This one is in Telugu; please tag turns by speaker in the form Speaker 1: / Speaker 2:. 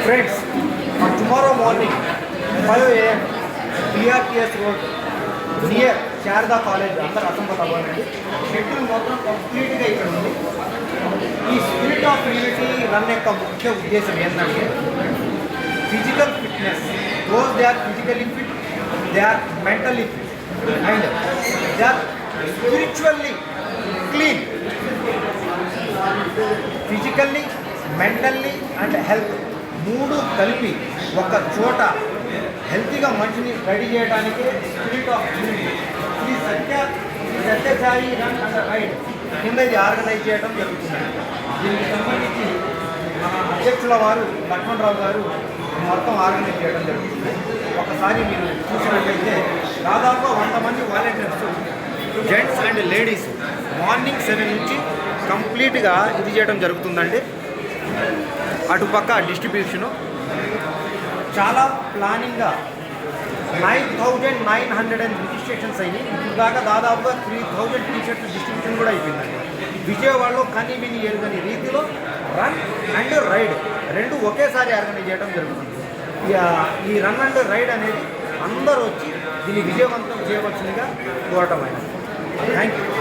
Speaker 1: Friends, tomorrow morning, 5 a.m., PRTS Road, near Sharda College, under Asambatavandi, schedule మొత్తం కంప్లీట్గా ఇక్కడ ఉంది. ఈ స్పిరిట్ ఆఫ్ యూనిటీ రన్ యొక్క ముఖ్య ఉద్దేశం ఏంటంటే physical fitness. Those they are physically fit, they are mentally fit and they are spiritually clean. Physically, mentally and health మూడు కలిపి ఒక చోట హెల్తీగా మనిషిని రెడీ చేయడానికే స్పిరిట్ ఆఫ్ యూనిటీ ఈ సత్యసాయి రన్ అండ్ రైడ్ కింద ఇది ఆర్గనైజ్ చేయడం జరుగుతుంది. దీనికి సంబంధించి మన అధ్యక్షుల వారు లక్ష్మణరావు గారు మొత్తం ఆర్గనైజ్ చేయడం జరుగుతుంది. ఒకసారి మీరు చూసినట్లయితే దాదాపు 100 మంది volunteers, gents and ladies morning 7 నుంచి కంప్లీట్గా ఇది చేయడం జరుగుతుందండి. అటుపక్క డిస్ట్రిబ్యూషను చాలా ప్లానింగ్గా 9,900 రిజిస్ట్రేషన్స్ అయ్యి ఇప్పుడు దాకా దాదాపుగా 3,000 టీషర్ట్స్ డిస్ట్రిబ్యూషన్ కూడా అయిపోయిందండి. విజయవాడలో కని విని ఎరుగని రీతిలో రన్ అండ్ రైడ్ రెండు ఒకేసారి ఆర్గనైజ్ చేయడం జరుగుతుంది. ఈ రన్ అండ్ రైడ్ అనేది అందరూ వచ్చి దీన్ని విజయవంతం చేయవలసిందిగా కోరటం అయినది. Thank you.